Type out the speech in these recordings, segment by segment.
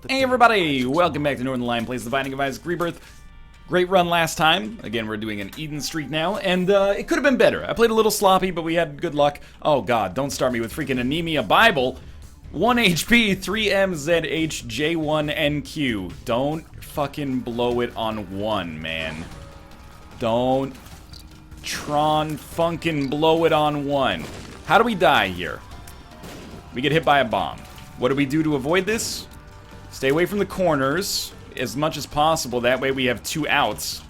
Hey everybody, welcome back to Northern Lion Plays the Binding of Isaac Rebirth. Great run last time. Again, we're doing an Eden streak now, and it could have been better. I played a little sloppy, but we had good luck. Oh god, don't start me with freaking Anemia Bible. 1 HP, 3MZH, J1NQ. Don't fucking blow it on 1, man. Don't Tron funkin' blow it on 1. How do we die here? We get hit by a bomb. What do we do to avoid this? Stay away from the corners as much as possible. That way we have 2 outs.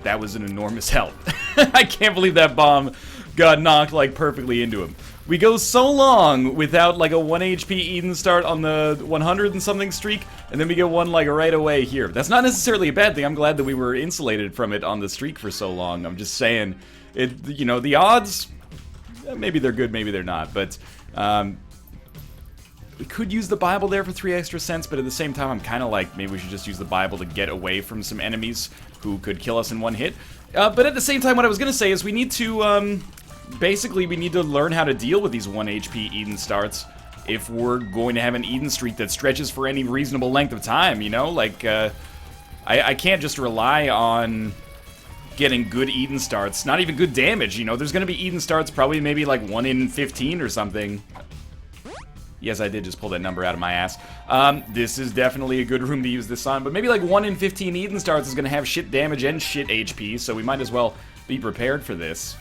That was an enormous help. I can't believe that bomb got knocked like perfectly into him. We go so long without like a 1 HP Eden start on the 100 and something streak, and then we get one like right away here. That's not necessarily a bad thing. I'm glad that we were insulated from it on the streak for so long. I'm just saying, you know, the odds, maybe they're good, maybe they're not, but we could use the Bible there for 3 extra cents, but at the same time, I'm kind of like, maybe we should just use the Bible to get away from some enemies who could kill us in 1 hit. But at the same time, what I was going to say is we need to, basically, we need to learn how to deal with these 1 HP Eden starts if we're going to have an Eden streak that stretches for any reasonable length of time, you know? Like, I can't just rely on getting good Eden starts, not even good damage, you know? There's going to be Eden starts probably maybe like 1 in 15 or something. Yes, I did just pull that number out of my ass. This is definitely a good room to use this on, but maybe like 1 in 15 Eden starts is going to have shit damage and shit HP, so we might as well be prepared for this.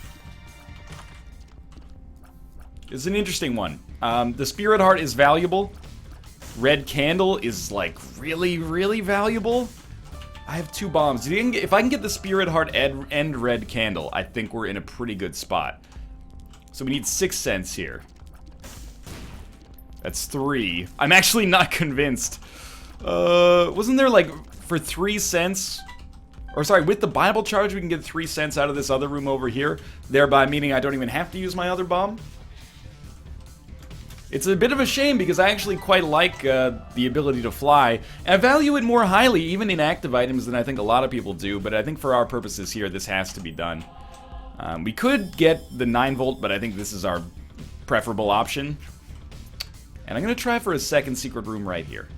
It's an interesting one. The Spirit Heart is valuable. Red Candle is like really, really valuable. I have 2 bombs. If I can get the Spirit Heart and Red Candle, I think we're in a pretty good spot. So we need 6 cents here. That's 3. I'm actually not convinced. Wasn't there like, for 3 cents? Or sorry, with the Bible charge we can get 3 cents out of this other room over here, thereby meaning I don't even have to use my other bomb? It's a bit of a shame because I actually quite like the ability to fly. And I value it more highly, even in active items, than I think a lot of people do, but I think for our purposes here, this has to be done. We could get the 9 volt, but I think this is our preferable option. And I'm going to try for a second secret room right here.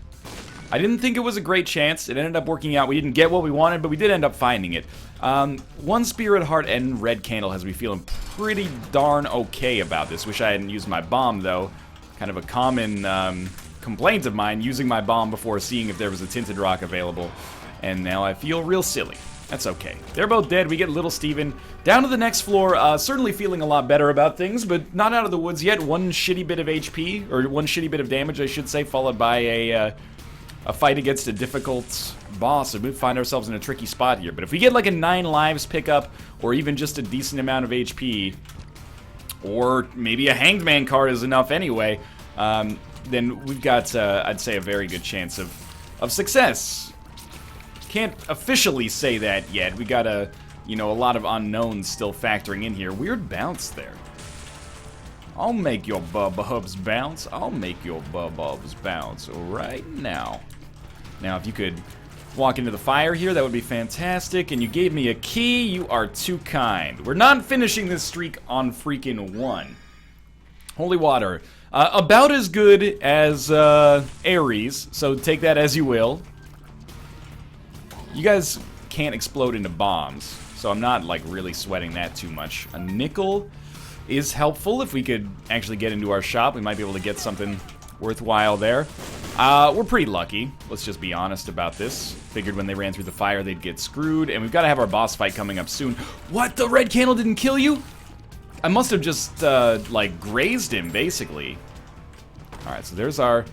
I didn't think it was a great chance. It ended up working out. We didn't get what we wanted, but we did end up finding it. 1 Spirit Heart and Red Candle has me feeling pretty darn okay about this. Wish I hadn't used my bomb, though. Kind of a common complaint of mine, using my bomb before seeing if there was a Tinted Rock available. And now I feel real silly. That's okay. They're both dead. We get Little Steven. Down to the next floor, certainly feeling a lot better about things, but not out of the woods yet. 1 shitty bit of HP, or 1 shitty bit of damage, I should say, followed by a fight against a difficult boss. We find ourselves in a tricky spot here. But if we get like a 9 lives pickup, or even just a decent amount of HP, or maybe a Hanged Man card is enough anyway, then we've got, I'd say, a very good chance of success. Can't officially say that yet. We got a lot of unknowns still factoring in here. Weird bounce there. I'll make your bubba-hubs bounce. I'll make your bubba-hubs bounce right now. Now, if you could walk into the fire here, that would be fantastic. And you gave me a key. You are too kind. We're not finishing this streak on freaking 1. Holy water. About as good as Ares, so take that as you will. You guys can't explode into bombs, so I'm not like really sweating that too much. A nickel is helpful. If we could actually get into our shop, we might be able to get something worthwhile there. We're pretty lucky. Let's just be honest about this. Figured when they ran through the fire, they'd get screwed, and we've got to have our boss fight coming up soon. What? The Red Candle didn't kill you? I must have just, like, grazed him, basically. Alright, so there's our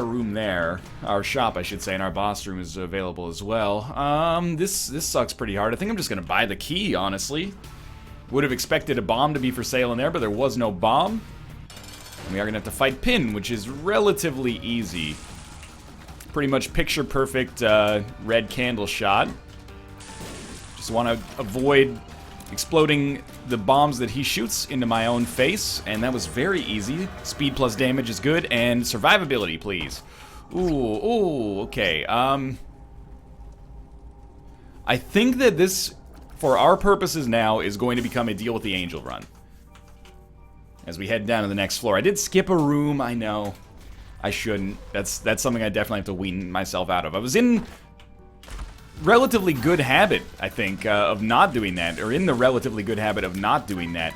room there. Our shop, I should say, and our boss room is available as well. This sucks pretty hard. I think I'm just gonna buy the key, honestly. Would have expected a bomb to be for sale in there, but there was no bomb. And we are gonna have to fight Pin, which is relatively easy. Pretty much picture-perfect Red Candle shot. Just want to avoid exploding the bombs that he shoots into my own face, and that was very easy. Speed plus damage is good, and survivability, please. Ooh, okay. I think that this, for our purposes now, is going to become a deal with the Angel run. as we head down to the next floor. I did skip a room, I know. I shouldn't. That's something I definitely have to wean myself out of. I was in relatively good habit, I think, of not doing that, or in the relatively good habit of not doing that.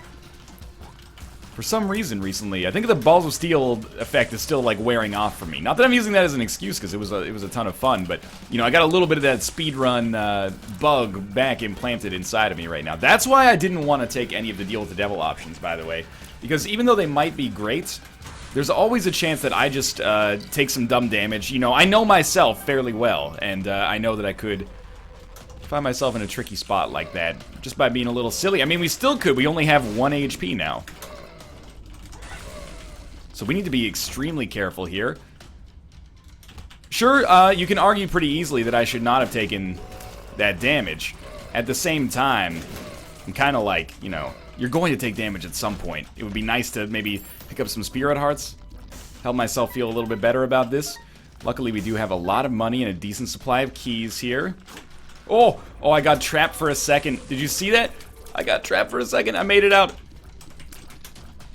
For some reason recently, I think the Balls of Steel effect is still like wearing off for me. Not that I'm using that as an excuse, because it was a ton of fun, but you know, I got a little bit of that speedrun bug back implanted inside of me right now. That's why I didn't want to take any of the Deal with the Devil options, by the way, because even though they might be great, there's always a chance that I just take some dumb damage. You know, I know myself fairly well, and I know that I could find myself in a tricky spot like that just by being a little silly. I mean, we still could. We only have 1 HP now. So we need to be extremely careful here. Sure, you can argue pretty easily that I should not have taken that damage. At the same time, I'm kind of like, you know, you're going to take damage at some point. It would be nice to maybe pick up some Spirit Hearts, help myself feel a little bit better about this. Luckily, we do have a lot of money and a decent supply of keys here. Oh, I got trapped for a second. Did you see that? I got trapped for a second. I made it out.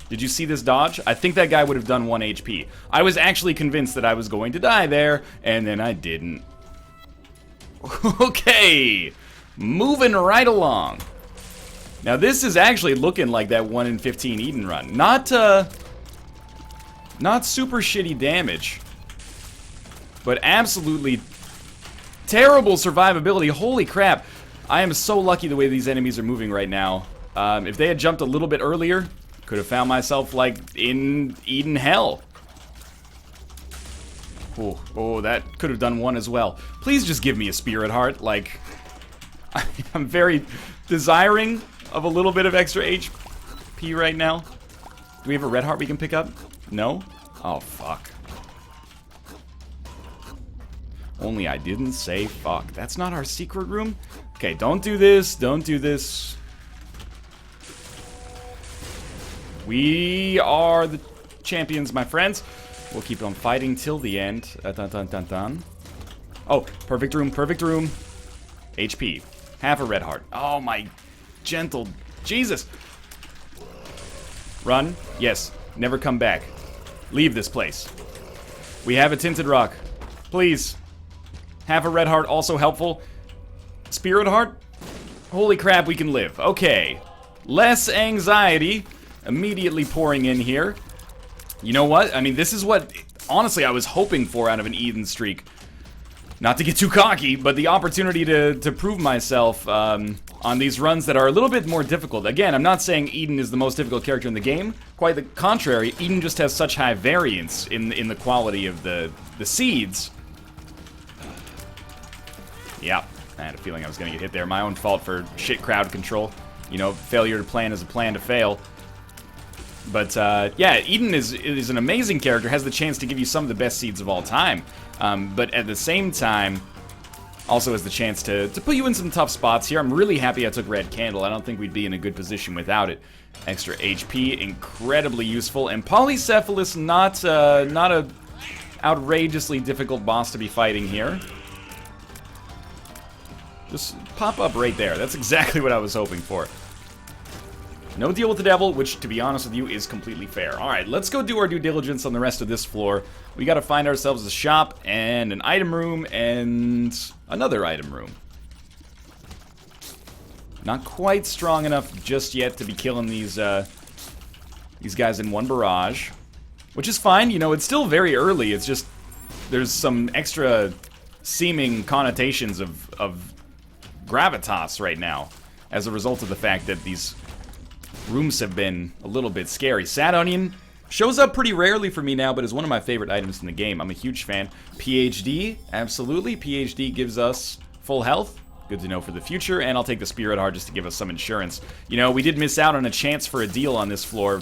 Did you see this dodge? I think that guy would have done 1 HP. I was actually convinced that I was going to die there, and then I didn't. Okay, moving right along. Now this is actually looking like that 1 in 15 Eden run. Not super shitty damage, but absolutely terrible survivability. Holy crap. I am so lucky the way these enemies are moving right now. If they had jumped a little bit earlier, could have found myself, like, in Eden hell. Oh, that could have done 1 as well. Please just give me a Spirit Heart. Like, I'm very desiring of a little bit of extra HP right now. Do we have a red heart we can pick up? No? Oh, fuck. Only I didn't say fuck. That's not our secret room? Okay, don't do this. Don't do this. We are the champions, my friends. We'll keep on fighting till the end. Dun, dun, dun, dun. Oh, perfect room, perfect room. HP. Half a red heart. Oh, my gentle Jesus. Run. Yes. Never come back. Leave this place. We have a tinted rock. Please. Half a red heart, also helpful. Spirit heart? Holy crap, we can live. Okay. Less anxiety. Immediately pouring in here. You know what? I mean, this is what, honestly, I was hoping for out of an Eden streak. Not to get too cocky, but the opportunity to prove myself on these runs that are a little bit more difficult. Again, I'm not saying Eden is the most difficult character in the game. Quite the contrary, Eden just has such high variance in the quality of the seeds. Yeah, I had a feeling I was going to get hit there. My own fault for shit crowd control. You know, failure to plan is a plan to fail. But, yeah, Eden is an amazing character, has the chance to give you some of the best seeds of all time. But at the same time, also has the chance to put you in some tough spots here. I'm really happy I took Red Candle. I don't think we'd be in a good position without it. Extra HP, incredibly useful. And Polycephalus, not a outrageously difficult boss to be fighting here. Just pop up right there. That's exactly what I was hoping for. No deal with the devil, which, to be honest with you, is completely fair. Alright, let's go do our due diligence on the rest of this floor. We gotta find ourselves a shop, and an item room, and another item room. Not quite strong enough just yet to be killing these guys in one barrage. Which is fine, you know, it's still very early, it's just... There's some extra seeming connotations of gravitas right now, as a result of the fact that these rooms have been a little bit scary. Sad Onion shows up pretty rarely for me now, but is one of my favorite items in the game. I'm a huge fan. PhD, absolutely. PhD gives us full health. Good to know for the future, and I'll take the Spirit Heart just to give us some insurance. You know, we did miss out on a chance for a deal on this floor.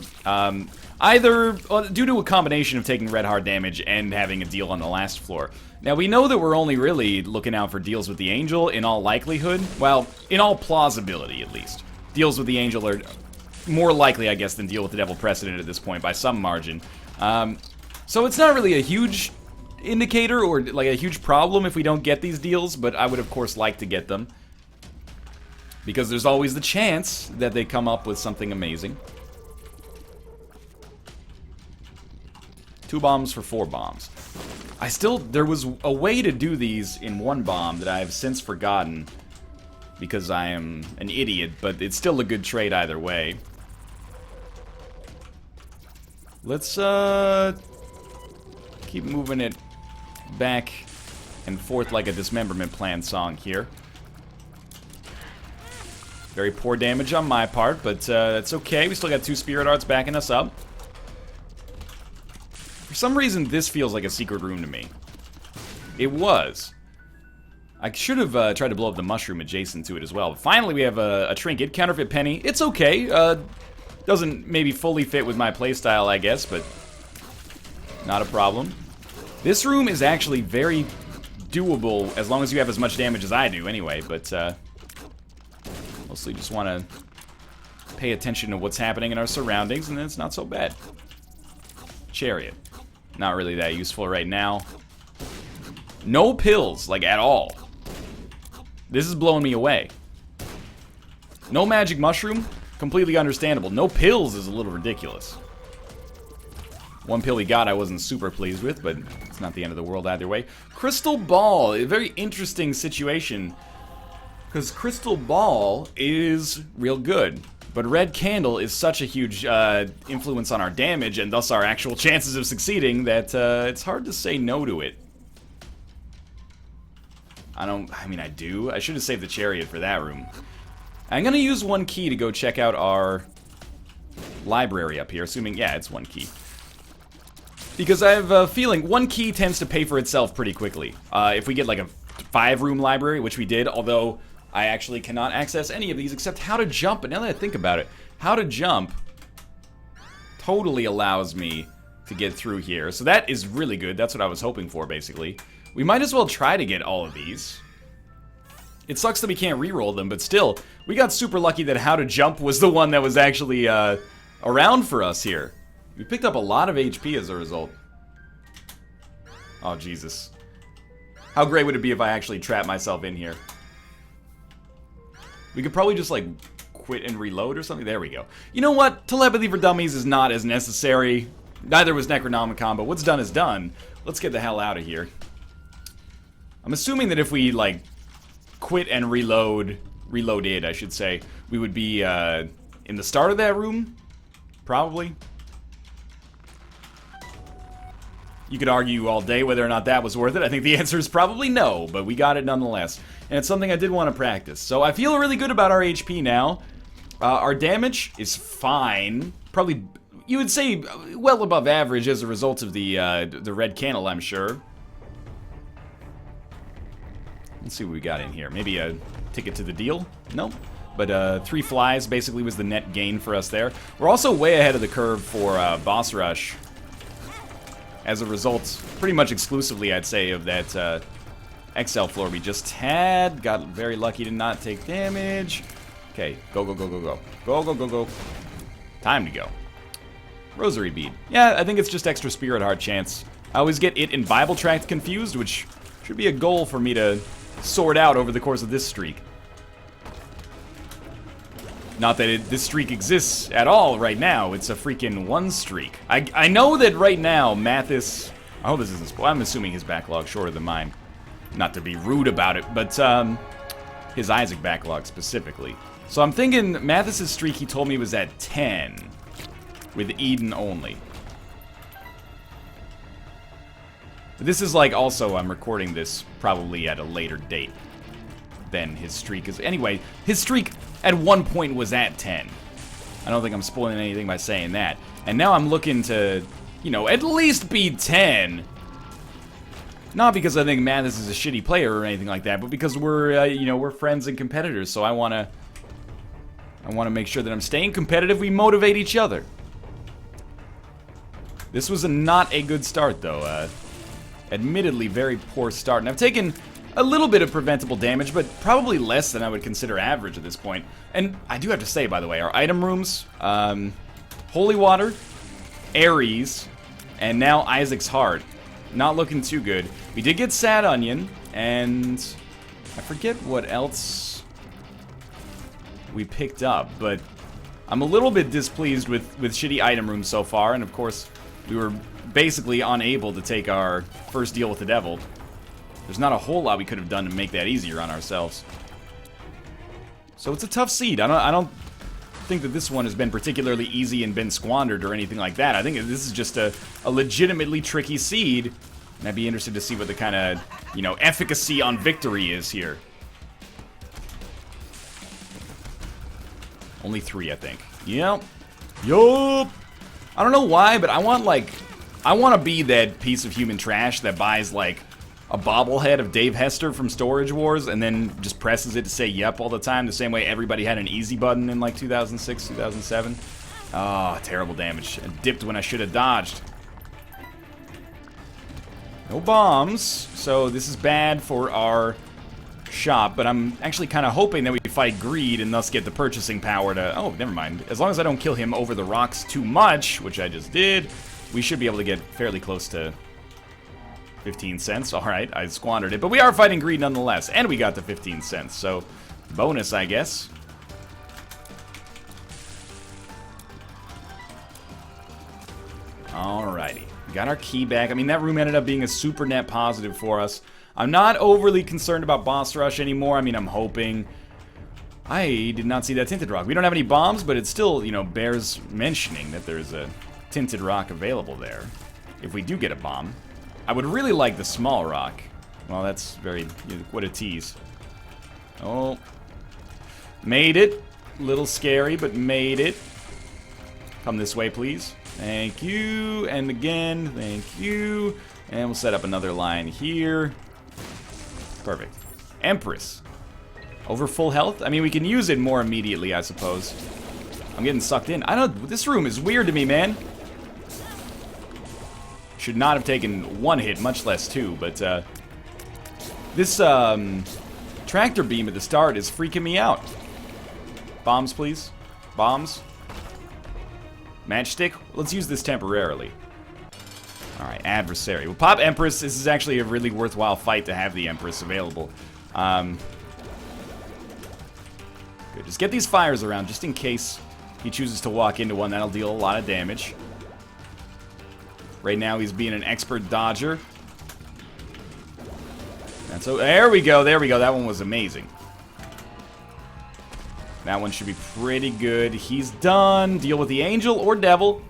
Either due to a combination of taking red heart damage and having a deal on the last floor. Now, we know that we're only really looking out for deals with the Angel in all likelihood. Well, in all plausibility, at least. Deals with the Angel are more likely, I guess, than deal with the devil precedent at this point by some margin. So it's not really a huge indicator or like a huge problem if we don't get these deals, but I would of course like to get them. Because there's always the chance that they come up with something amazing. 2 bombs for 4 bombs. There was a way to do these in 1 bomb that I have since forgotten because I am an idiot, but it's still a good trade either way. Let's keep moving it back and forth like a dismemberment plan song here. Very poor damage on my part, but that's okay. We still got 2 Spirit Hearts backing us up. For some reason, this feels like a secret room to me. It was. I should have tried to blow up the mushroom adjacent to it as well. But finally, we have a trinket, counterfeit penny. It's okay. Doesn't maybe fully fit with my playstyle, I guess, but not a problem. This room is actually very doable as long as you have as much damage as I do anyway, but mostly just want to pay attention to what's happening in our surroundings, and then it's not so bad. Chariot. Not really that useful right now. No pills, like, at all. This is blowing me away. No magic mushroom? Completely understandable. No pills is a little ridiculous. 1 pill we got I wasn't super pleased with, but it's not the end of the world either way. Crystal Ball, a very interesting situation, because Crystal Ball is real good, but Red Candle is such a huge influence on our damage and thus our actual chances of succeeding that it's hard to say no to it. I mean, I do. I should have saved the Chariot for that room. I'm gonna use 1 key to go check out our library up here, assuming, yeah, it's 1 key. Because I have a feeling 1 key tends to pay for itself pretty quickly. If we get like a 5-room library, which we did, although I actually cannot access any of these except how to jump. But now that I think about it, how to jump totally allows me to get through here. So that is really good. That's what I was hoping for, basically. We might as well try to get all of these. It sucks that we can't reroll them, but still, we got super lucky that how to jump was the one that was actually around for us here. We picked up a lot of HP as a result. Oh, Jesus. How great would it be if I actually trapped myself in here? We could probably just, like, quit and reload or something. There we go. You know what? Telepathy for Dummies is not as necessary. Neither was Necronomicon, but what's done is done. Let's get the hell out of here. I'm assuming that if we, like, quit and reloaded, I should say, we would be in the start of that room? Probably. You could argue all day whether or not that was worth it. I think the answer is probably no, but we got it nonetheless. And it's something I did want to practice. So I feel really good about our HP now. Our damage is fine. Probably, you would say, well above average as a result of the red candle, I'm sure. Let's see what we got in here. Maybe a ticket to the deal? Nope. But 3 flies basically was the net gain for us there. We're also way ahead of the curve for boss rush. As a result, pretty much exclusively, I'd say, of that XL floor we just had. Got very lucky to not take damage. Okay, go, go, go, go, go. Go, go, go, go. Time to go. Rosary bead. Yeah, I think it's just extra Spirit Heart chance. I always get it and Bible Tract confused, which should be a goal for me to sort out over the course of this streak. Not that this streak exists at all right now. It's a freaking 1 streak. I know that right now, Mathis... I hope this isn't spoiled. I'm assuming his backlog shorter than mine. Not to be rude about it, but his Isaac backlog specifically. So I'm thinking Mathis's streak, he told me, was at 10. With Eden only. But this is like also, I'm recording this probably at a later date than his streak is. Anyway, his streak at one point was at 10. I don't think I'm spoiling anything by saying that. And now I'm looking to, you know, at least be 10. Not because I think Mathis is a shitty player or anything like that, but because we're, you know, we're friends and competitors. So I want to make sure that I'm staying competitive. We motivate each other. This was not a good start, though. Admittedly, very poor start. And I've taken a little bit of preventable damage, but probably less than I would consider average at this point. And I do have to say, by the way, our item rooms, Holy Water, Ares, and now Isaac's Heart. Not looking too good. We did get Sad Onion, and I forget what else we picked up, but I'm a little bit displeased with shitty item rooms so far, and of course, we were basically unable to take our first deal with the devil. There's not a whole lot we could have done to make that easier on ourselves. So it's a tough seed. I don't think that this one has been particularly easy and been squandered or anything like that. I think this is just a legitimately tricky seed. And I'd be interested to see what the kind of, you know, efficacy on victory is here. Only 3, I think. Yep. Yup. I don't know why, but I want to be that piece of human trash that buys, like, a bobblehead of Dave Hester from Storage Wars and then just presses it to say yep all the time, the same way everybody had an easy button in, like, 2006, 2007. Oh, terrible damage. I dipped when I should have dodged. No bombs, so this is bad for our shop, but I'm actually kind of hoping that we fight greed and thus get the purchasing power to... Oh, never mind. As long as I don't kill him over the rocks too much, which I just did, we should be able to get fairly close to 15 cents. Alright, I squandered it, but we are fighting greed nonetheless, and we got to 15 cents, so bonus, I guess. Alrighty. We got our key back. I mean, that room ended up being a super net positive for us. I'm not overly concerned about boss rush anymore. I mean, I'm hoping. I did not see that tinted rock. We don't have any bombs, but it still, you know, bears mentioning that there's a tinted rock available there. If we do get a bomb. I would really like the small rock. Well, that's very... What a tease. Oh. Made it. A little scary, but made it. Come this way, please. Thank you. And again, thank you. And we'll set up another line here. Perfect. Empress. Over full health? I mean, we can use it more immediately, I suppose. I'm getting sucked in. I don't... This room is weird to me, man. Should not have taken 1 hit, much less 2, but, this, tractor beam at the start is freaking me out. Bombs, please. Bombs. Matchstick? Let's use this temporarily. Alright, adversary. We'll pop Empress. This is actually a really worthwhile fight to have the Empress available. Good. Just get these fires around, just in case he chooses to walk into one. That'll deal a lot of damage. Right now, he's being an expert dodger. And so, there we go, there we go. That one was amazing. That one should be pretty good. He's done. Deal with the angel or devil.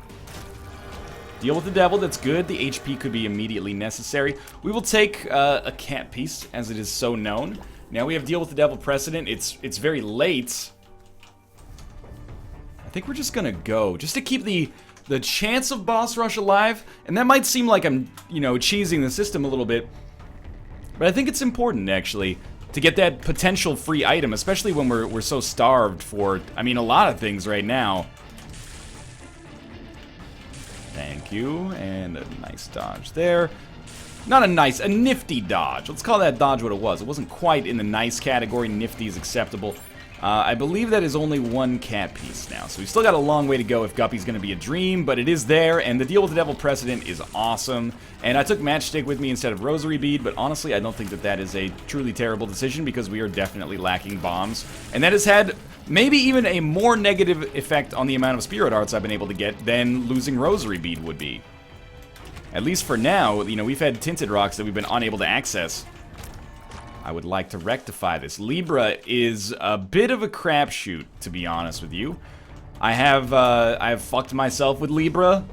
Deal with the devil, that's good. The HP could be immediately necessary. We will take a cat piece, as it is so known. Now we have deal with the devil precedent. It's very late. I think we're just gonna go, just to keep the chance of boss rush alive. And that might seem like I'm, you know, cheesing the system a little bit. But I think it's important, actually, to get that potential free item, especially when we're so starved for, I mean, a lot of things right now. Thank you, and a nice dodge there. Not a nice, a nifty dodge. Let's call that dodge what it was. It wasn't quite in the nice category. Nifty is acceptable. I believe that is only 1 cat piece now, so we've still got a long way to go if Guppy's going to be a dream, but it is there, and the deal with the devil precedent is awesome. And I took matchstick with me instead of rosary bead, but honestly, I don't think that that is a truly terrible decision because we are definitely lacking bombs, and that has had maybe even a more negative effect on the amount of spirit arts I've been able to get than losing rosary bead would be. At least for now, you know, we've had tinted rocks that we've been unable to access. I would like to rectify this. Libra is a bit of a crapshoot, to be honest with you. I have fucked myself with Libra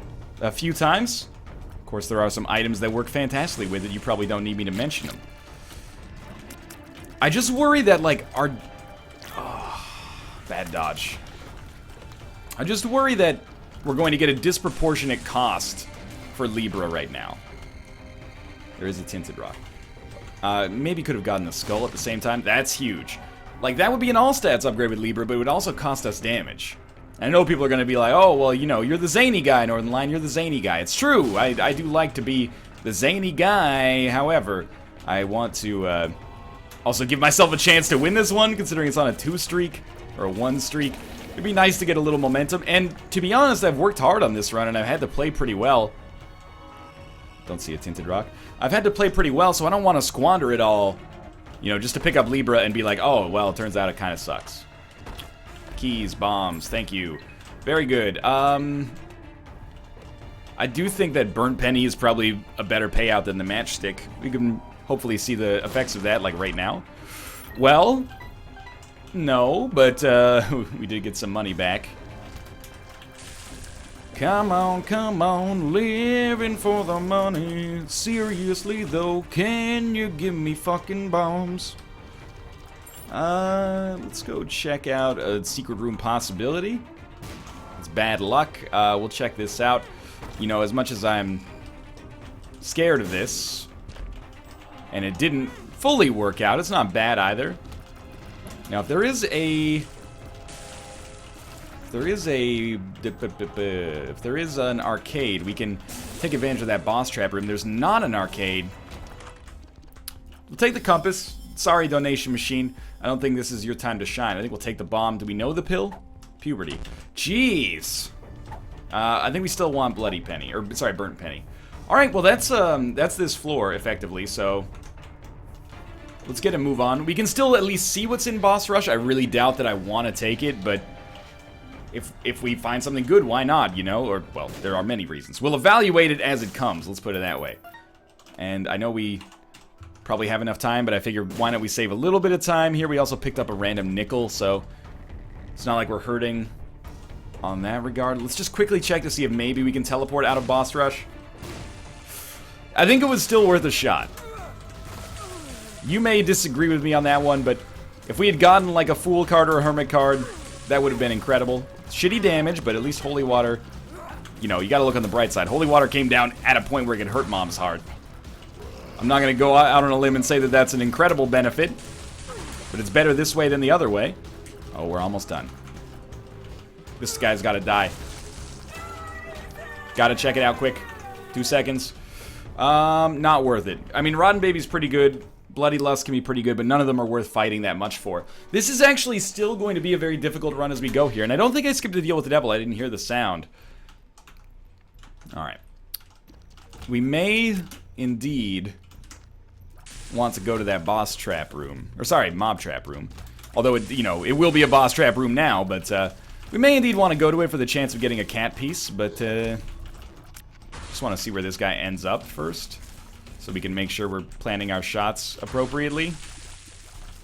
a few times. Of course, there are some items that work fantastically with it. You probably don't need me to mention them. I just worry that, like, our... Oh, bad dodge. I just worry that we're going to get a disproportionate cost for Libra right now. There is a tinted rock. Maybe could have gotten the skull at the same time. That's huge. Like, that would be an all-stats upgrade with Libra, but it would also cost us damage. And I know people are going to be like, oh, well, you know, you're the zany guy, Northern Line, you're the zany guy. It's true, I do like to be the zany guy. However, I want to also give myself a chance to win this one, considering it's on a 2 streak, or a 1 streak. It'd be nice to get a little momentum, and to be honest, I've worked hard on this run, and I've had to play pretty well. Don't see a tinted rock. I've had to play pretty well, so I don't want to squander it all, you know, just to pick up Libra and be like, oh, well, it turns out it kind of sucks. Keys, bombs, thank you. Very good. I I do think that Burnt Penny is probably a better payout than the Matchstick. We can hopefully see the effects of that, like, right now. Well, no, but we did get some money back. Come on, living for the money. Seriously, though, can you give me fucking bombs? Let's go check out a secret room possibility. It's bad luck. We'll check this out. You know, as much as I'm scared of this, and it didn't fully work out, it's not bad either. Now, if there is an arcade, we can take advantage of that boss trap room. There's not an arcade. We'll take the compass. Sorry, donation machine. I don't think this is your time to shine. I think we'll take the bomb. Do we know the pill? Puberty. Jeez. I think we still want Bloody Penny, or sorry, Burnt Penny. All right, well that's this floor effectively. So let's get a move on. We can still at least see what's in Boss Rush. I really doubt that I want to take it, but if we find something good, why not? You know, or well, there are many reasons. We'll evaluate it as it comes. Let's put it that way. And I know we probably have enough time, but I figured why not we save a little bit of time here. We also picked up a random nickel, so it's not like we're hurting on that regard. Let's just quickly check to see if maybe we can teleport out of Boss Rush. I think it was still worth a shot. You may disagree with me on that one, but if we had gotten like a Fool card or a Hermit card, that would have been incredible. Shitty damage, but at least Holy Water, you know, you gotta look on the bright side. Holy Water came down at a point where it could hurt moms hard. I'm not gonna go out on a limb and say that that's an incredible benefit, but it's better this way than the other way. Oh, we're almost done. This guy's gotta die. Gotta check it out quick. 2 seconds. Not worth it. I mean, Rotten Baby's pretty good. Bloody Lust can be pretty good, but none of them are worth fighting that much for. This is actually still going to be a very difficult run as we go here, and I don't think I skipped a deal with the devil. I didn't hear the sound. Alright. We may indeed want to go to that boss trap room. Or sorry, mob trap room. Although, you know, it will be a boss trap room now, but we may indeed want to go to it for the chance of getting a cat piece, but just want to see where this guy ends up first, so we can make sure we're planning our shots appropriately.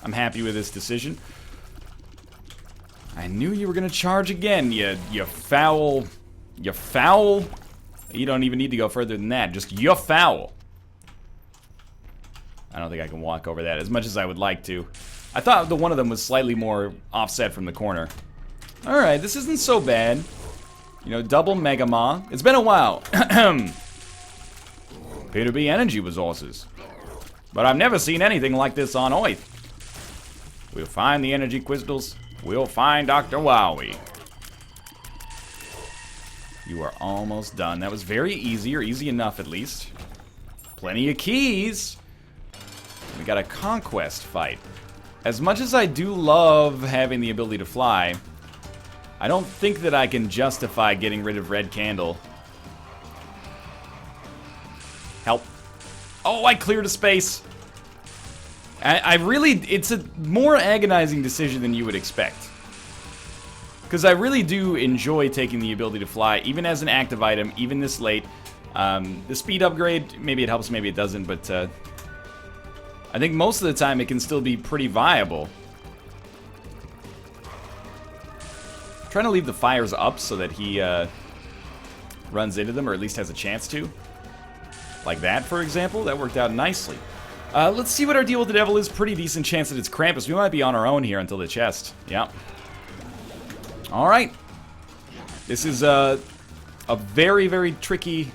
I'm happy with this decision. I knew you were going to charge again, you foul. You foul? You don't even need to go further than that. Just, you foul. I don't think I can walk over that as much as I would like to. I thought the one of them was slightly more offset from the corner. Alright, this isn't so bad. You know, double Mega Maw. It's been a while. Appear to be energy resources. But I've never seen anything like this on Earth. We'll find the energy crystals. We'll find Dr. Wowie. You are almost done. That was very easy, or easy enough at least. Plenty of keys. We got a conquest fight. As much as I do love having the ability to fly, I don't think that I can justify getting rid of Red Candle. Help. Oh, I cleared a space. I really, it's a more agonizing decision than you would expect. Because I really do enjoy taking the ability to fly, even as an active item, even this late. The speed upgrade, maybe it helps, maybe it doesn't, but I think most of the time it can still be pretty viable. I'm trying to leave the fires up so that he runs into them, or at least has a chance to. Like that, for example. That worked out nicely. Let's see what our deal with the devil is. Pretty decent chance that it's Krampus. We might be on our own here until the chest. Yeah. Alright. This is a very, very tricky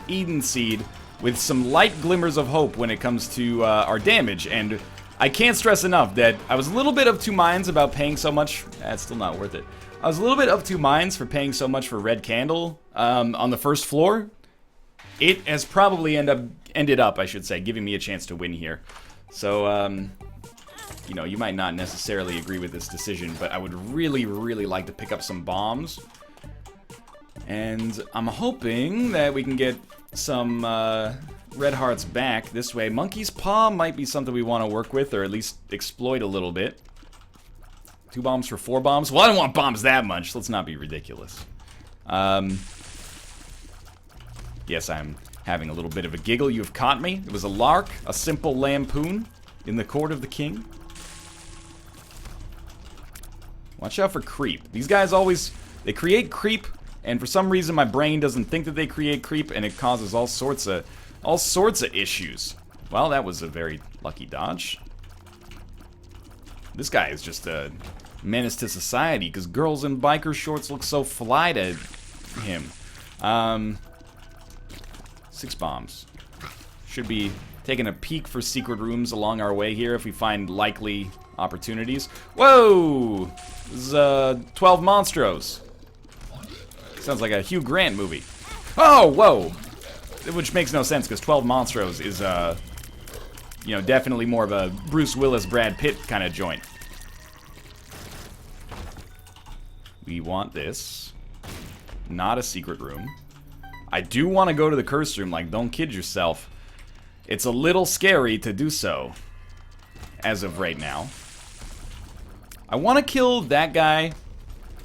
Eden Seed with some light glimmers of hope when it comes to our damage. And I can't stress enough that I was a little bit of two minds about paying so much. That's still not worth it. I was a little bit of two minds for paying so much for Red Candle on the first floor. It has probably ended up, I should say, giving me a chance to win here. So, you know, you might not necessarily agree with this decision, but I would really, really like to pick up some bombs. And I'm hoping that we can get some red hearts back this way. Monkey's Paw might be something we want to work with, or at least exploit a little bit. 2 bombs for 4 bombs? Well, I don't want bombs that much. Let's not be ridiculous. Yes, I'm having a little bit of a giggle. You have caught me. It was a lark, a simple lampoon in the court of the king. Watch out for creep. These guys always, they create creep, and for some reason my brain doesn't think that they create creep, and it causes all sorts of issues. Well, that was a very lucky dodge. This guy is just a menace to society, because girls in biker shorts look so fly to him. 6 bombs. Should be taking a peek for secret rooms along our way here if we find likely opportunities. Whoa! This is 12 Monstros. Sounds like a Hugh Grant movie. Oh, whoa! Which makes no sense, because 12 Monstros is, you know, definitely more of a Bruce Willis, Brad Pitt kind of joint. We want this. Not a secret room. I do want to go to the curse room, like, don't kid yourself. It's a little scary to do so, as of right now. I want to kill that guy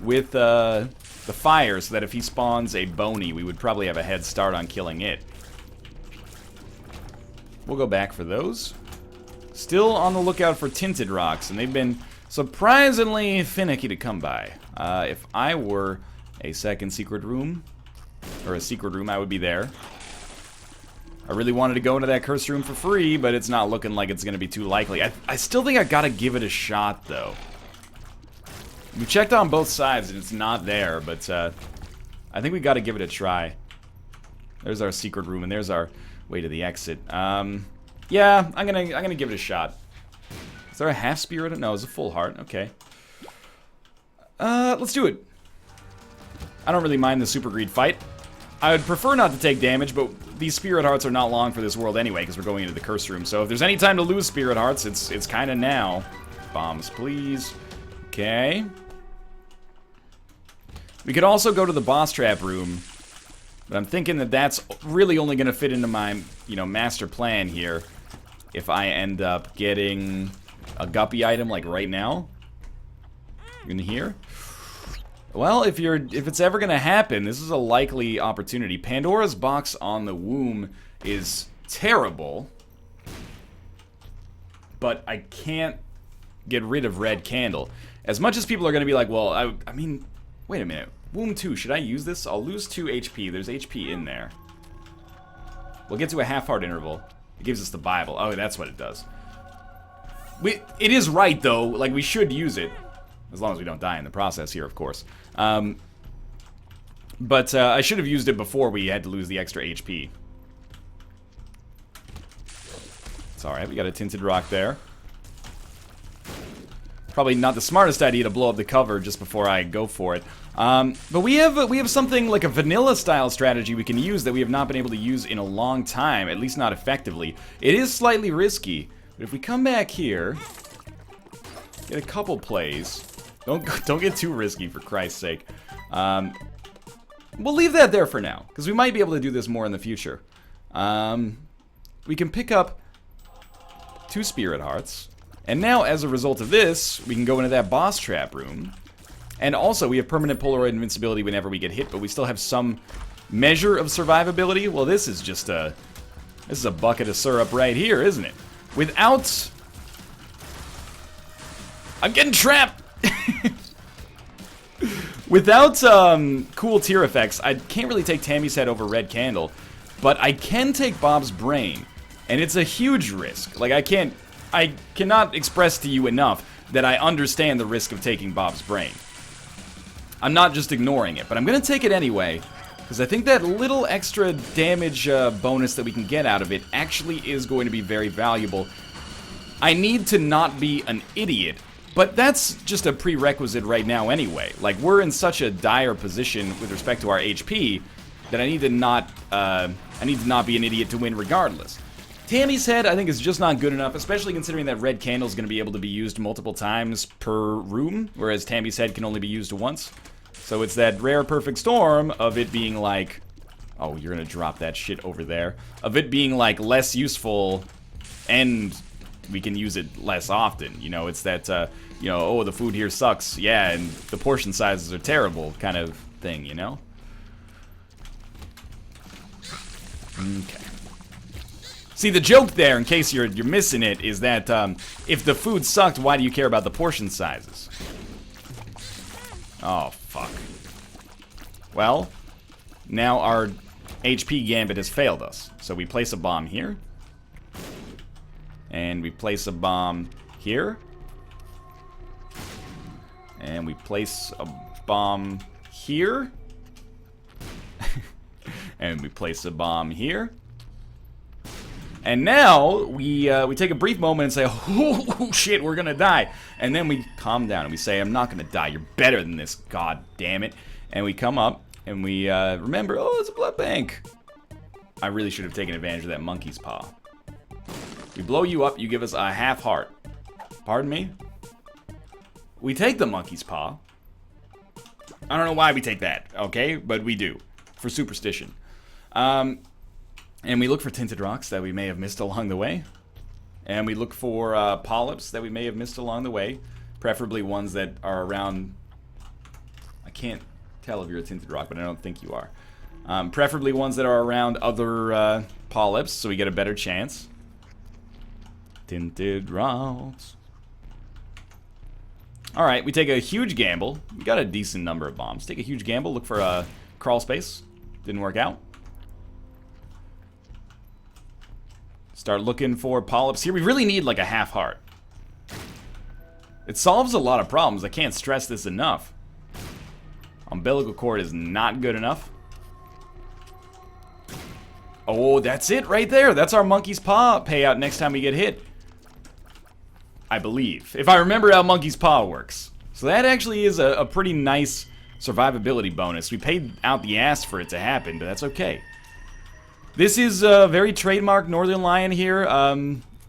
with the fire, so that if he spawns a bony, we would probably have a head start on killing it. We'll go back for those. Still on the lookout for tinted rocks, and they've been surprisingly finicky to come by. If I were a second secret room, or a secret room, I would be there. I really wanted to go into that curse room for free, but it's not looking like it's going to be too likely. I still think I gotta give it a shot, though. We checked on both sides, and it's not there, but I think we gotta give it a try. There's our secret room, and there's our way to the exit. Yeah, I'm gonna give it a shot. Is there a half spirit? No, it's a full heart. Okay. Let's do it. I don't really mind the super greed fight. I would prefer not to take damage, but these spirit hearts are not long for this world anyway, because we're going into the curse room. So if there's any time to lose spirit hearts, it's kind of now. Bombs, please. Okay. We could also go to the boss trap room, but I'm thinking that that's really only going to fit into my, you know, master plan here. If I end up getting a guppy item like right now. In here. Well, if it's ever gonna happen, this is a likely opportunity. Pandora's box on the womb is terrible, but I can't get rid of red candle. As much as people are gonna be like, well, I mean, wait a minute, womb 2, should I use this? I'll lose 2 HP. There's HP in there. We'll get to a half-heart interval. It gives us the Bible. Oh, that's what it does. It is right though. Like, we should use it. As long as we don't die in the process here, of course. But I should have used it before we had to lose the extra HP. It's alright, we got a tinted rock there. Probably not the smartest idea to blow up the cover just before I go for it. But we have something like a vanilla-style strategy we can use that we have not been able to use in a long time, at least not effectively. It is slightly risky, but if we come back here, get a couple plays... Don't get too risky, for Christ's sake. We'll leave that there for now, because we might be able to do this more in the future. We can pick up 2 spirit hearts, and now, as a result of this, we can go into that boss trap room. And also, we have permanent Polaroid invincibility whenever we get hit, but we still have some measure of survivability. Well, this is just this is a bucket of syrup right here, isn't it? Without... I'm getting trapped! Without cool tier effects, I can't really take Tammy's head over Red Candle, but I can take Bob's brain, and it's a huge risk. Like, I cannot express to you enough that I understand the risk of taking Bob's brain. I'm not just ignoring it, but I'm gonna take it anyway, because I think that little extra damage bonus that we can get out of it actually is going to be very valuable. I need to not be an idiot. But that's just a prerequisite right now anyway. Like, we're in such a dire position with respect to our HP that I need to not be an idiot to win regardless. Tammy's head, I think, is just not good enough, especially considering that red candle is going to be able to be used multiple times per room, whereas Tammy's head can only be used once. So it's that rare perfect storm of it being like, oh, you're going to drop that shit over there, of it being like less useful and we can use it less often. You know, it's that, you know, oh, the food here sucks, yeah, and the portion sizes are terrible kind of thing, you know? Okay. See, the joke there, in case you're missing it, is that if the food sucked, why do you care about the portion sizes? Oh, fuck. Well, now our HP gambit has failed us. So we place a bomb here. And we place a bomb here. And we place a bomb here. And we place a bomb here. And now we take a brief moment and say, oh shit, we're gonna die. And then we calm down and we say, I'm not gonna die. You're better than this, god damn it. And we come up and we remember, oh, it's a blood bank. I really should have taken advantage of that monkey's paw. We blow you up, you give us a half heart. Pardon me? We take the monkey's paw. I don't know why we take that, okay? But we do. For superstition. And we look for tinted rocks that we may have missed along the way. And we look for polyps that we may have missed along the way. Preferably ones that are around... I can't tell if you're a tinted rock, but I don't think you are. Preferably ones that are around other polyps, so we get a better chance. Tinted rocks. Alright, we take a huge gamble. We got a decent number of bombs. Take a huge gamble, look for a crawl space. Didn't work out. Start looking for polyps here. We really need like a half heart. It solves a lot of problems. I can't stress this enough. Umbilical cord is not good enough. Oh, that's it right there. That's our monkey's paw payout next time we get hit. I believe. If I remember how monkey's paw works. So that actually is a pretty nice survivability bonus. We paid out the ass for it to happen, but that's okay. This is very trademark Northern Lion here.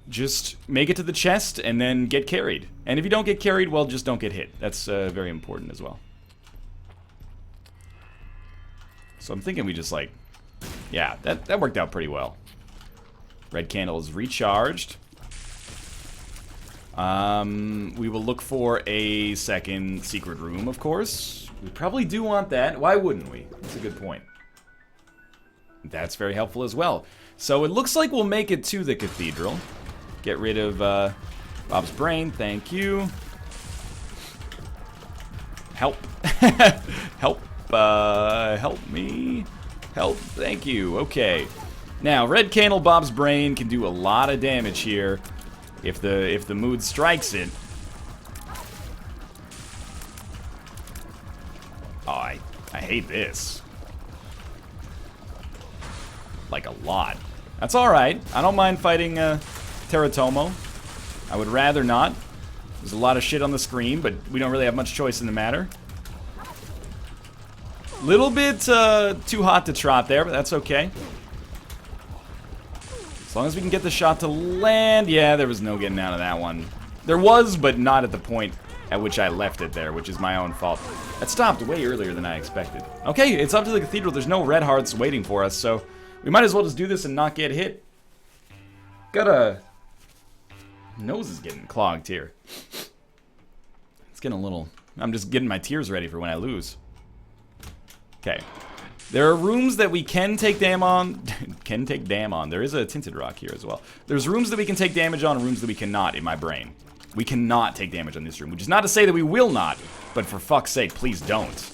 Just make it to the chest and then get carried. And if you don't get carried, well, just don't get hit. That's very important as well. So I'm thinking we just like... Yeah, that worked out pretty well. Red candle is recharged. We will look for a second secret room, of course. We probably do want that. Why wouldn't we? That's a good point. That's very helpful as well. So it looks like we'll make it to the cathedral. Get rid of Bob's brain. Thank you. Help. Help. Help me. Help. Thank you. Okay. Now, red candle Bob's brain can do a lot of damage here if the mood strikes it. Oh, I hate this. Like a lot. That's alright. I don't mind fighting Teratomo. I would rather not. There's a lot of shit on the screen, but we don't really have much choice in the matter. Little bit too hot to trot there, but that's okay. As long as we can get the shot to land. Yeah, there was no getting out of that one. There was, but not at the point at which I left it there, which is my own fault. That stopped way earlier than I expected. Okay, it's up to the cathedral. There's no red hearts waiting for us, so we might as well just do this and not get hit. Got a... Nose is getting clogged here. It's getting a little... I'm just getting my tears ready for when I lose. Okay. There are rooms that we can take damage on. Can take damage on. There is a tinted rock here as well. There's rooms that we can take damage on and rooms that we cannot in my brain. We cannot take damage on this room, which is not to say that we will not, but for fuck's sake, please don't.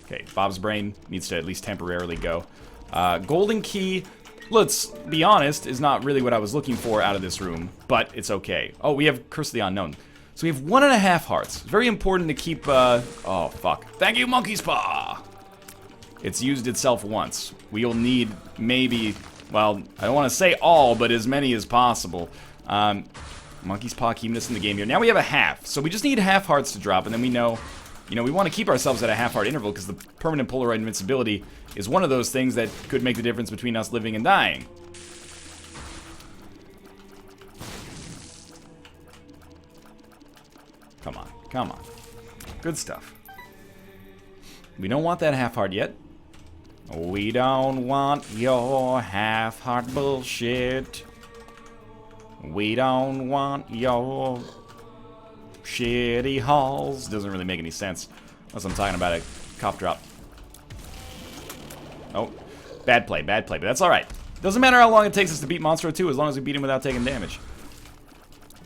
Okay, Bob's brain needs to at least temporarily go. Golden key, let's be honest, is not really what I was looking for out of this room, but it's okay. Oh, we have Curse of the Unknown. So we have 1.5 hearts. It's very important to keep, oh, fuck. Thank you, Monkey's Paw! It's used itself once. We'll need maybe, well, I don't want to say all, but as many as possible. Monkey's Paw keeping us in the game here. Now we have a half, so we just need half hearts to drop, and then we know, you know, we want to keep ourselves at a half heart interval because the permanent Polaroid invincibility is one of those things that could make the difference between us living and dying. Come on, come on. Good stuff. We don't want that half heart yet. We don't want your half heart bullshit. We don't want your shitty halls. Doesn't really make any sense unless I'm talking about a cough drop. Oh, Bad play, but that's alright. Doesn't matter how long it takes us to beat Monstro 2 as long as we beat him without taking damage.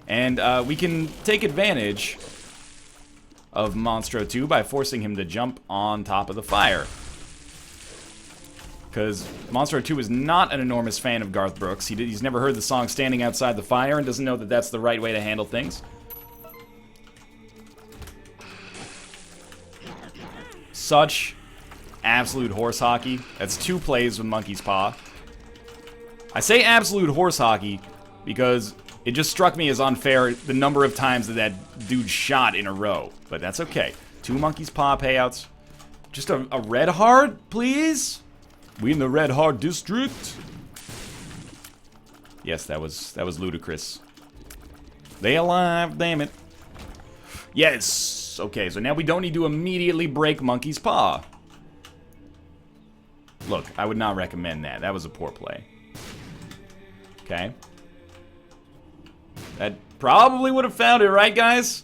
And we can take advantage of Monstro 2 by forcing him to jump on top of the fire. Because Monstro 2 is not an enormous fan of Garth Brooks. He's never heard the song Standing Outside the Fire and doesn't know that that's the right way to handle things. Such absolute horse hockey. That's 2 plays with Monkey's Paw. I say absolute horse hockey because it just struck me as unfair the number of times that dude shot in a row. But that's okay. 2 Monkey's Paw payouts. Just a red hard, please? We in the red hard district? Yes, that was ludicrous. They alive, damn it. Yes! Okay, so now we don't need to immediately break Monkey's Paw. Look, I would not recommend that. That was a poor play. Okay. That probably would have found it, right, guys?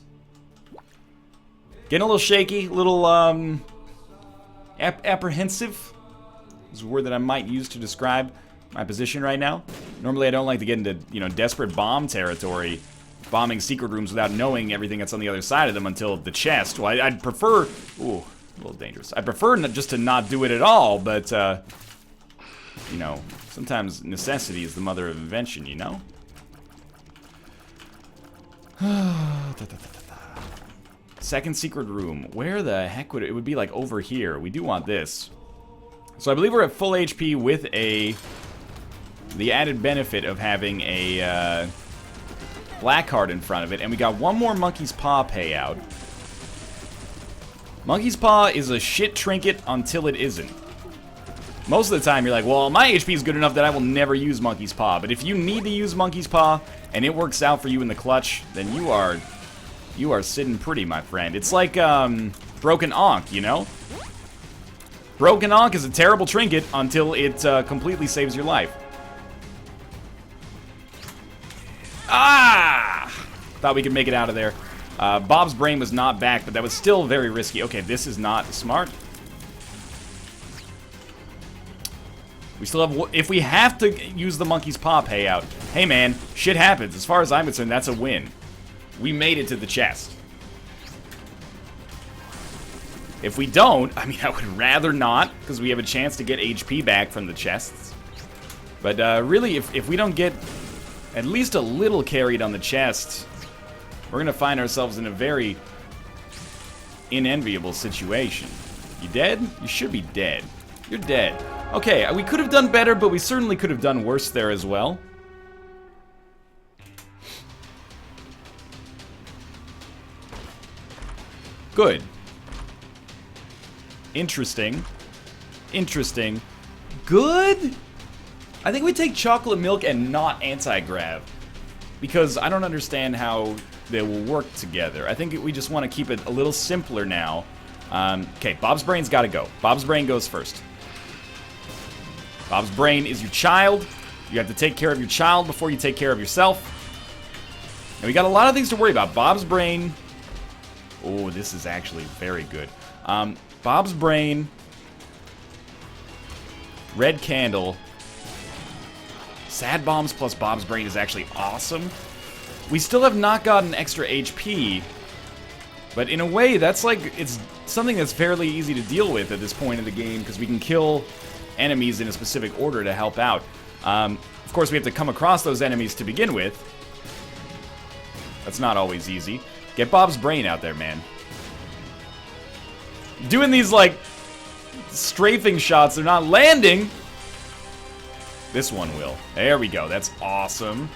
Getting a little shaky, a little, apprehensive. Is a word that I might use to describe my position right now. Normally I don't like to get into, you know, desperate bomb territory, bombing secret rooms without knowing everything that's on the other side of them until the chest. Well, I'd prefer... Ooh, a little dangerous. I'd prefer just to not do it at all, but, you know, sometimes necessity is the mother of invention, you know? Second secret room. Where the heck would it would be, like, over here. We do want this. So I believe we're at full HP with the added benefit of having a black card in front of it, and we got one more Monkey's Paw payout. Monkey's Paw is a shit trinket until it isn't. Most of the time you're like, well, my HP is good enough that I will never use Monkey's Paw, but if you need to use Monkey's Paw and it works out for you in the clutch, then you are sitting pretty, my friend. It's like Broken Ankh, you know? Broken Ankh is a terrible trinket until it completely saves your life. Ah! Thought we could make it out of there. Bob's brain was not back, but that was still very risky. Okay, this is not smart. We still have... If we have to use the Monkey's Paw payout, hey man, shit happens. As far as I'm concerned, that's a win. We made it to the chest. If we don't, I mean, I would rather not, because we have a chance to get HP back from the chests. But really, if we don't get at least a little carried on the chest, we're going to find ourselves in a very unenviable situation. You dead? You should be dead. You're dead. Okay, we could have done better, but we certainly could have done worse there as well. Good. Interesting. Interesting. Good? I think we take chocolate milk and not anti-grav. Because I don't understand how they will work together. I think we just want to keep it a little simpler now. Okay, Bob's brain's got to go. Bob's brain goes first. Bob's brain is your child. You have to take care of your child before you take care of yourself. And we got a lot of things to worry about. Bob's brain... Oh, this is actually very good. Bob's brain, red candle, sad bombs plus Bob's brain is actually awesome. We still have not gotten extra HP, but in a way that's like, it's something that's fairly easy to deal with at this point in the game because we can kill enemies in a specific order to help out. Of course we have to come across those enemies to begin with. That's not always easy. Get Bob's brain out there, man. Doing these, like, strafing shots, they're not landing. This one will. There we go. That's awesome.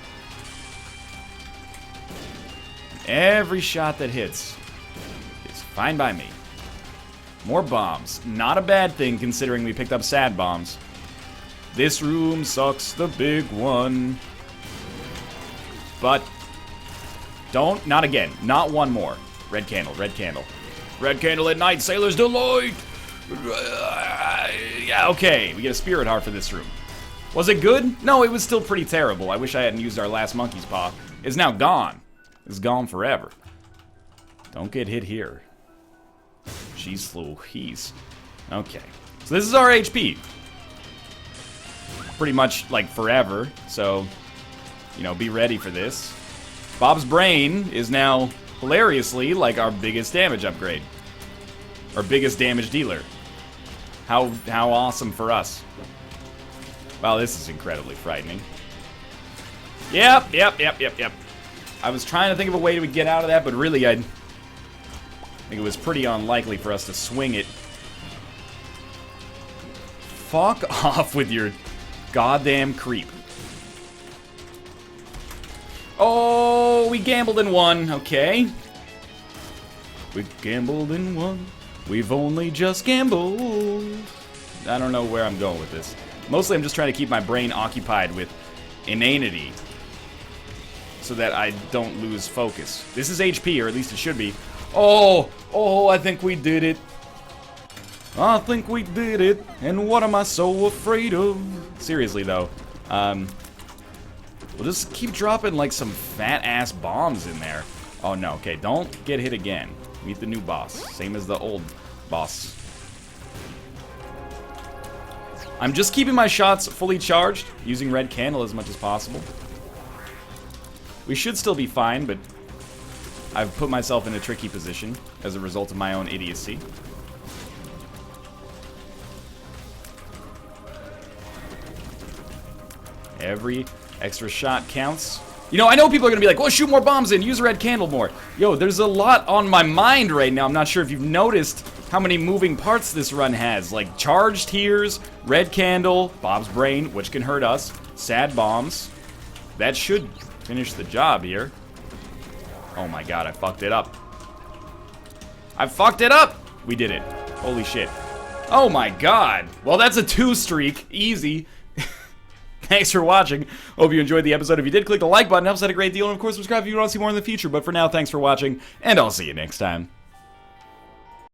Every shot that hits is fine by me. More bombs. Not a bad thing, considering we picked up sad bombs. This room sucks the big one. But... don't. Not again. Not one more. Red candle. Red candle. Red candle at night. Sailor's delight. Yeah, okay. We get a spirit heart for this room. Was it good? No, it was still pretty terrible. I wish I hadn't used our last Monkey's Paw. It's now gone. It's gone forever. Don't get hit here. Jeez Louise. Okay. So this is our HP. pretty much, like, forever. So, you know, be ready for this. Bob's Brain is now, hilariously, like our biggest damage upgrade. Our biggest damage dealer. How awesome for us. Wow, this is incredibly frightening. Yep. I was trying to think of a way to get out of that, but really, I think it was pretty unlikely for us to swing it. Fuck off with your goddamn creep. Oh, we gambled and won. Okay. We gambled and won. We've only just gambled. I don't know where I'm going with this. Mostly I'm just trying to keep my brain occupied with inanity so that I don't lose focus. This is HP, or at least it should be. Oh, I think we did it. I think we did it. And what am I so afraid of? Seriously, though. We'll just keep dropping, like, some fat-ass bombs in there. Oh, no. Okay, don't get hit again. Meet the new boss. Same as the old boss. I'm just keeping my shots fully charged, using red candle as much as possible. We should still be fine, but I've put myself in a tricky position as a result of my own idiocy. Every extra shot counts. You know, I know people are going to be like, well, shoot more bombs in, use red candle more. Yo, there's a lot on my mind right now. I'm not sure if you've noticed how many moving parts this run has. Like, charged tears, red candle, Bob's Brain, which can hurt us, sad bombs. That should finish the job here. Oh my god, I fucked it up. I fucked it up! We did it. Holy shit. Oh my god. Well, that's a 2 streak. Easy. Thanks for watching. Hope you enjoyed the episode. If you did, click the like button. It helps out a great deal. And of course, subscribe if you want to see more in the future. But for now, thanks for watching, and I'll see you next time.